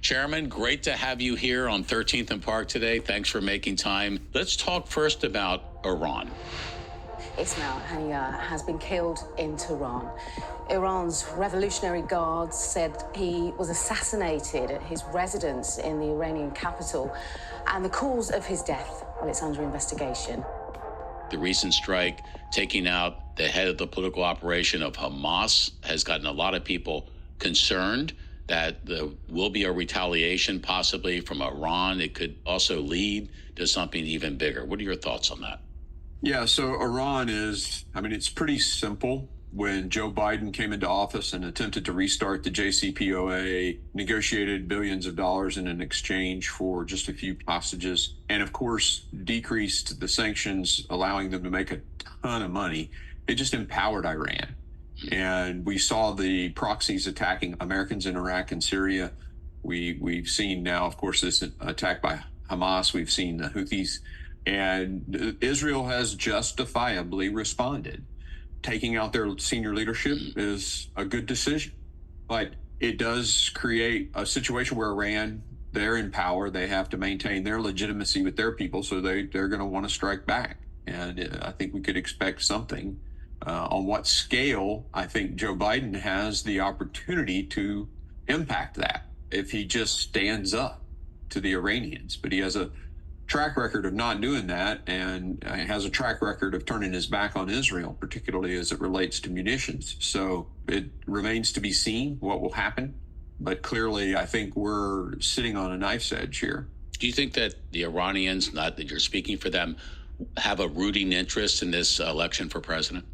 Chairman, great to have you here on 13th and Park today. Thanks for making time. Let's talk first about Iran. Ismail Haniyeh has been killed in Tehran. Iran's Revolutionary Guards said he was assassinated at his residence in the Iranian capital, and the cause of his death, well, it's under investigation. The recent strike taking out the head of the political operation of Hamas has gotten a lot of people concerned that there will be a retaliation possibly from Iran. It could also lead to something even bigger. What are your thoughts on that? Yeah, so Iran is, it's pretty simple. When Joe Biden came into office and attempted to restart the JCPOA, negotiated billions of dollars in an exchange for just a few hostages, and of course, decreased the sanctions, allowing them to make a ton of money. It just empowered Iran. And we saw the proxies attacking Americans in Iraq and Syria. We've seen now, of course, this attack by Hamas. We've seen the Houthis. And Israel has justifiably responded. Taking out their senior leadership is a good decision. But it does create a situation where Iran, they're in power. They have to maintain their legitimacy with their people, so they're going to want to strike back. And I think we could expect something. On what scale, I think Joe Biden has the opportunity to impact that if he just stands up to the Iranians. But he has a track record of not doing that, and has a track record of turning his back on Israel, particularly as it relates to munitions. So it remains to be seen what will happen. But clearly, I think we're sitting on a knife's edge here. Do you think that the Iranians, not that you're speaking for them, have a rooting interest in this election for president?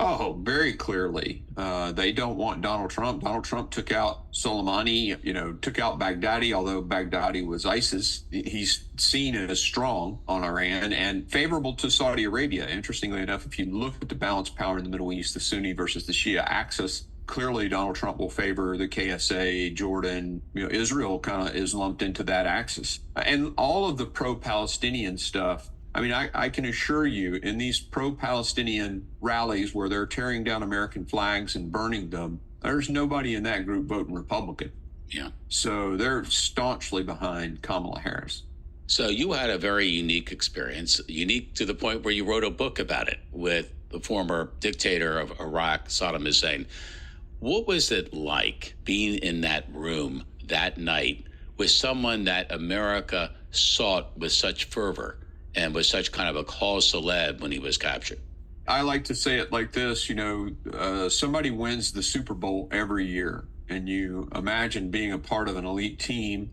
Oh, very clearly. They don't want Donald Trump. Donald Trump took out Soleimani, took out Baghdadi, although Baghdadi was ISIS. He's seen as strong on Iran and favorable to Saudi Arabia. Interestingly enough, if you look at the balanced power in the Middle East, the Sunni versus the Shia axis, clearly Donald Trump will favor the KSA, Jordan. Israel kind of is lumped into that axis. And all of the pro-Palestinian stuff, I can assure you, in these pro-Palestinian rallies where they're tearing down American flags and burning them, there's nobody in that group voting Republican. Yeah. So they're staunchly behind Kamala Harris. So you had a very unique experience, unique to the point where you wrote a book about it with the former dictator of Iraq, Saddam Hussein. What was it like being in that room that night with someone that America sought with such fervor and with such kind of a cause célèbre when he was captured? I like to say it like this, somebody wins the Super Bowl every year, and you imagine being a part of an elite team,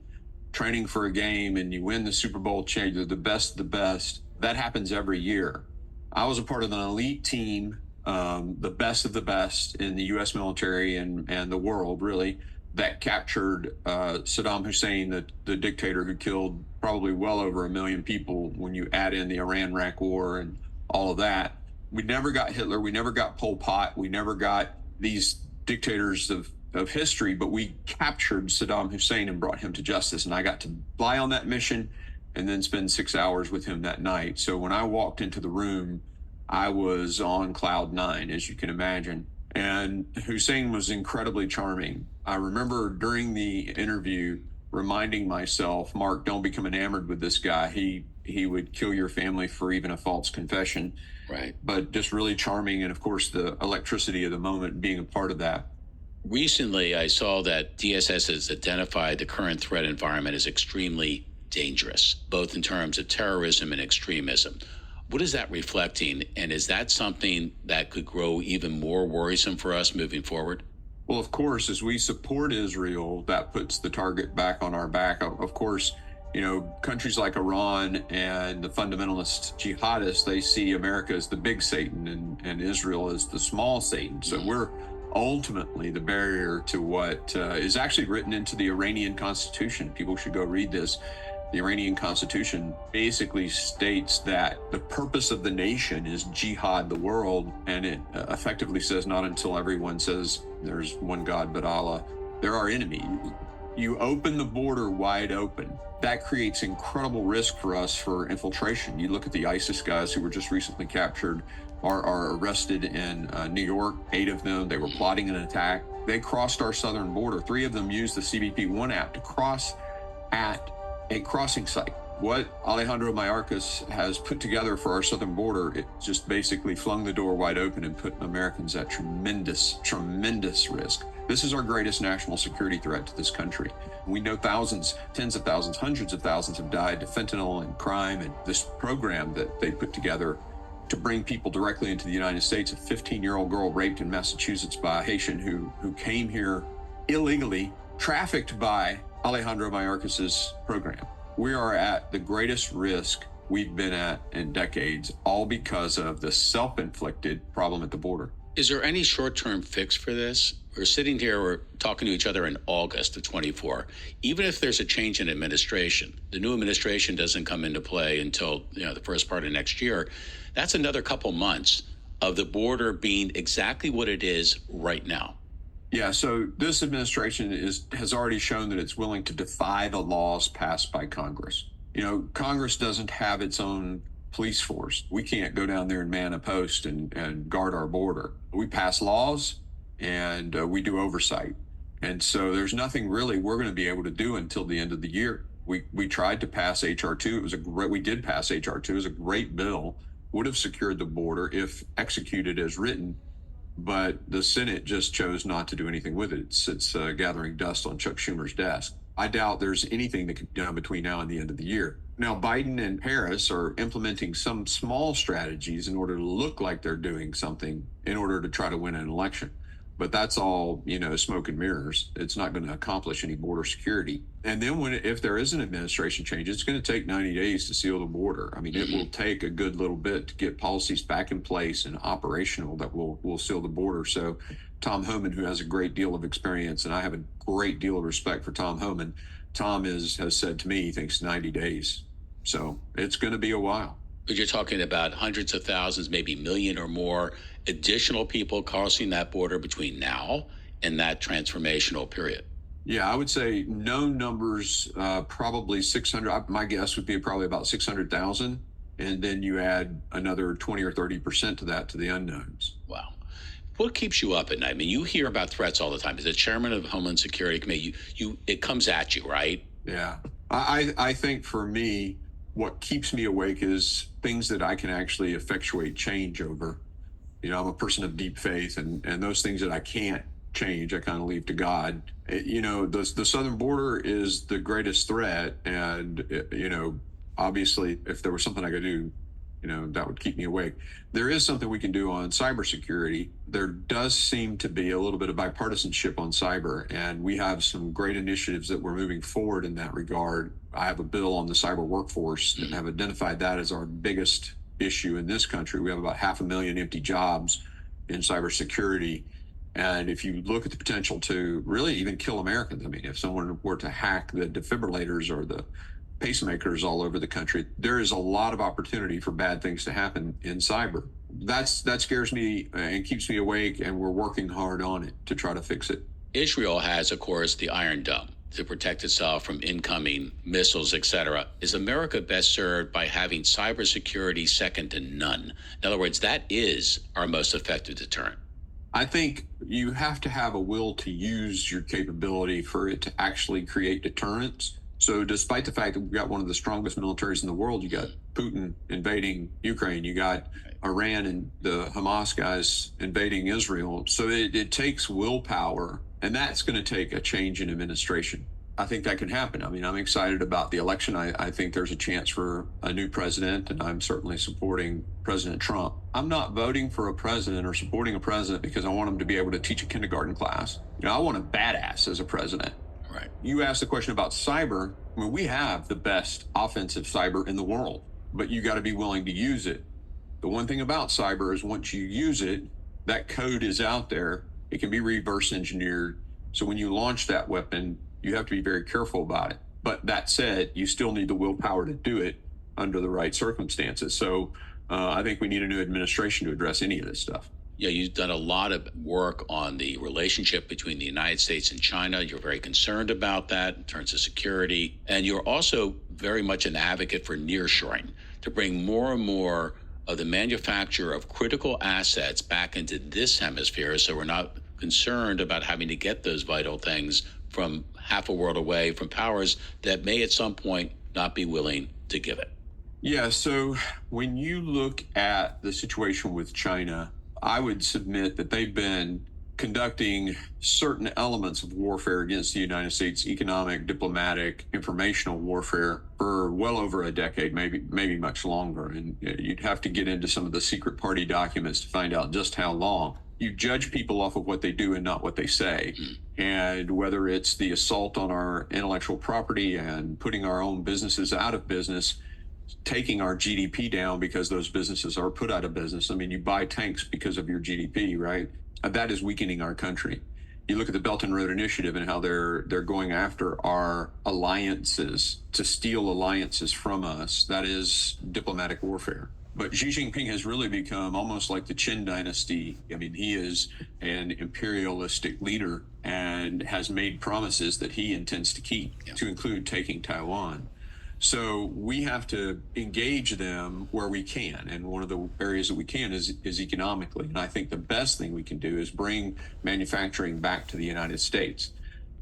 training for a game, and you win the Super Bowl chain. You're the best of the best. That happens every year. I was a part of an elite team, the best of the best in the U.S. military and the world, really, that captured Saddam Hussein, the dictator who killed probably well over 1 million people when you add in the Iran-Iraq war and all of that. We never got Hitler. We never got Pol Pot. We never got these dictators of history, but we captured Saddam Hussein and brought him to justice. And I got to fly on that mission and then spend 6 hours with him that night. So when I walked into the room, I was on cloud 9, as you can imagine. And Hussein was incredibly charming. I remember during the interview reminding myself, Mark, don't become enamored with this guy. He would kill your family for even a false confession. Right. But just really charming. And of course, the electricity of the moment being a part of that. Recently, I saw that DSS has identified the current threat environment as extremely dangerous, both in terms of terrorism and extremism. What is that reflecting? And is that something that could grow even more worrisome for us moving forward? Well, of course, as we support Israel, that puts the target back on our back. Of course, countries like Iran and the fundamentalist jihadists, they see America as the big Satan and Israel as the small Satan. So we're ultimately the barrier to what is actually written into the Iranian constitution. People should go read this. The Iranian constitution basically states that the purpose of the nation is jihad the world, and it effectively says not until everyone says there's one God but Allah, there are enemies. You open the border wide open. That creates incredible risk for us for infiltration. You look at the ISIS guys who were just recently captured, are arrested in New York, 8 of them. They were plotting an attack. They crossed our southern border. 3 of them used the CBP One app to cross at a crossing site. What Alejandro Mayorkas has put together for our southern border, it just basically flung the door wide open and put Americans at tremendous, tremendous risk. This is our greatest national security threat to this country. We know thousands, tens of thousands, hundreds of thousands have died to fentanyl and crime, and this program that they put together to bring people directly into the United States. A 15-year-old girl raped in Massachusetts by a Haitian who came here illegally, trafficked by Alejandro Mayorkas's program. We are at the greatest risk we've been at in decades, all because of the self-inflicted problem at the border. Is there any short-term fix for this? We're sitting here, we're talking to each other in August of 24. Even if there's a change in administration, the new administration doesn't come into play until the first part of next year. That's another couple months of the border being exactly what it is right now. Yeah, so this administration has already shown that it's willing to defy the laws passed by Congress. Congress doesn't have its own police force. We can't go down there and man a post and guard our border. We pass laws and we do oversight. And so there's nothing really we're going to be able to do until the end of the year. We tried to pass H.R. 2. We did pass H.R. 2. It was a great bill, would have secured the border if executed as written. But the Senate just chose not to do anything with it. It's gathering dust on Chuck Schumer's desk. I doubt there's anything that can be done between now and the end of the year. Now, Biden and Harris are implementing some small strategies in order to look like they're doing something in order to try to win an election. But that's all, smoke and mirrors. It's not going to accomplish any border security. And then if there is an administration change, it's going to take 90 days to seal the border. I mean, it will take a good little bit to get policies back in place and operational that will seal the border. So Tom Homan, who has a great deal of experience, and I have a great deal of respect for Tom Homan, Tom has said to me he thinks 90 days. So it's going to be a while. But you're talking about hundreds of thousands, maybe a million or more additional people crossing that border between now and that transformational period. Yeah, I would say known numbers, probably 600. My guess would be probably about 600,000. And then you add another 20 or 30% to that, to the unknowns. Wow. What keeps you up at night? I mean, you hear about threats all the time. As the chairman of the Homeland Security Committee, it comes at you, right? Yeah. I think for me, what keeps me awake is things that I can actually effectuate change over. I'm a person of deep faith, and those things that I can't change, I kind of leave to God. The southern border is the greatest threat. And, obviously, if there was something I could do, that would keep me awake. There is something we can do on cybersecurity. There does seem to be a little bit of bipartisanship on cyber, and we have some great initiatives that we're moving forward in that regard. I have a bill on the cyber workforce and have identified that as our biggest issue in this country. We have about 500,000 empty jobs in cybersecurity. And if you look at the potential to really even kill Americans, I mean, if someone were to hack the defibrillators or the pacemakers all over the country, there is a lot of opportunity for bad things to happen in cyber. That scares me and keeps me awake, and we're working hard on it to try to fix it. Israel has, of course, the Iron Dome to protect itself from incoming missiles, etc. Is America best served by having cybersecurity second to none? In other words, that is our most effective deterrent. I think you have to have a will to use your capability for it to actually create deterrence. So despite the fact that we've got one of the strongest militaries in the world, you got Putin invading Ukraine, you got Iran and the Hamas guys invading Israel. So it takes willpower, and that's going to take a change in administration. I think that can happen. I mean, I'm excited about the election. I think there's a chance for a new president, and I'm certainly supporting President Trump. I'm not voting for a president or supporting a president because I want him to be able to teach a kindergarten class. I want a badass as a president. Right. You asked the question about cyber. I mean, we have the best offensive cyber in the world, but you got to be willing to use it. The one thing about cyber is once you use it, that code is out there. It can be reverse engineered. So when you launch that weapon, you have to be very careful about it. But that said, you still need the willpower to do it under the right circumstances. So I think we need a new administration to address any of this stuff. Yeah, you've done a lot of work on the relationship between the United States and China. You're very concerned about that in terms of security. And you're also very much an advocate for nearshoring, to bring more and more of the manufacture of critical assets back into this hemisphere, so we're not concerned about having to get those vital things from half a world away from powers that may at some point not be willing to give it. Yeah, so when you look at the situation with China, I would submit that they've been conducting certain elements of warfare against the United States, economic, diplomatic, informational warfare for well over a decade, maybe much longer. And you'd have to get into some of the secret party documents to find out just how long. You judge people off of what they do and not what they say. And whether it's the assault on our intellectual property and putting our own businesses out of business, taking our GDP down because those businesses are put out of business. I mean, you buy tanks because of your GDP, right? That is weakening our country. You look at the Belt and Road Initiative and how they're going after our alliances to steal alliances from us. That is diplomatic warfare. But Xi Jinping has really become almost like the Qin dynasty. I mean, he is an imperialistic leader and has made promises that he intends to keep, to include taking Taiwan. So we have to engage them where we can. And one of the areas that we can is economically. And I think the best thing we can do is bring manufacturing back to the United States.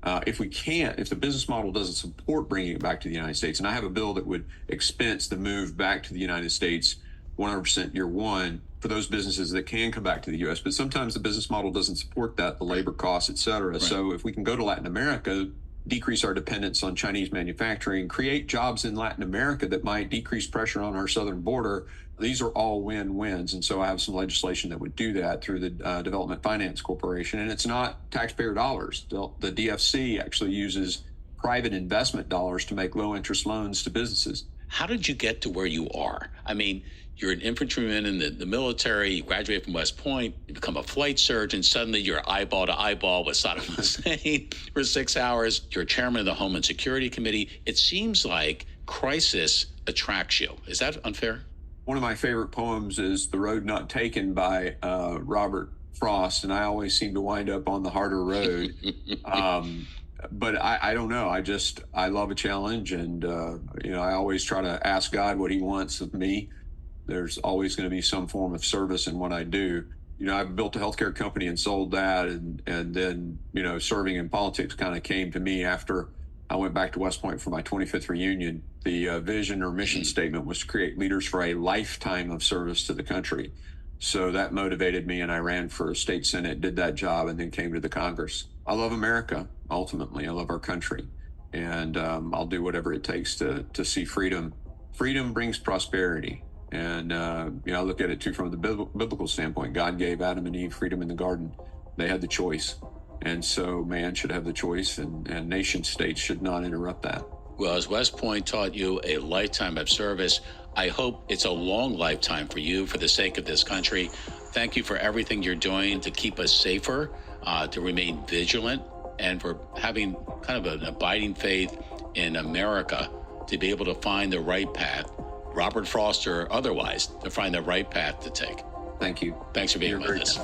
If we can't, if the business model doesn't support bringing it back to the United States, and I have a bill that would expense the move back to the United States 100% year one for those businesses that can come back to the U.S. But sometimes the business model doesn't support that, the labor costs, et cetera. Right. So if we can go to Latin America, decrease our dependence on Chinese manufacturing, create jobs in Latin America that might decrease pressure on our southern border. These are all win-wins. And so I have some legislation that would do that through the Development Finance Corporation. And it's not taxpayer dollars. The DFC actually uses private investment dollars to make low-interest loans to businesses. How did you get to where you are? I mean, you're an infantryman in the military, you graduate from West Point, you become a flight surgeon, suddenly you're eyeball to eyeball with Saddam Hussein for 6 hours. You're chairman of the Homeland Security Committee. It seems like crisis attracts you. Is that unfair? One of my favorite poems is The Road Not Taken by Robert Frost, and I always seem to wind up on the harder road. But I don't know. I love a challenge, and I always try to ask God what he wants of me. There's always going to be some form of service in what I do. I built a healthcare company and sold that, and then serving in politics kind of came to me after I went back to West Point for my 25th reunion. The vision or mission statement was to create leaders for a lifetime of service to the country. So that motivated me, and I ran for a state senate, did that job, and then came to the Congress. I love America. Ultimately, I love our country, and I'll do whatever it takes to see freedom. Freedom brings prosperity. And, I look at it too from the biblical standpoint. God gave Adam and Eve freedom in the garden. They had the choice. And so man should have the choice, and nation states should not interrupt that. Well, as West Point taught you, a lifetime of service. I hope it's a long lifetime for you, for the sake of this country. Thank you for everything you're doing to keep us safer, to remain vigilant, and for having kind of an abiding faith in America to be able to find the right path, Robert Frost or otherwise, to find the right path to take. Thank you. Thanks for being with us.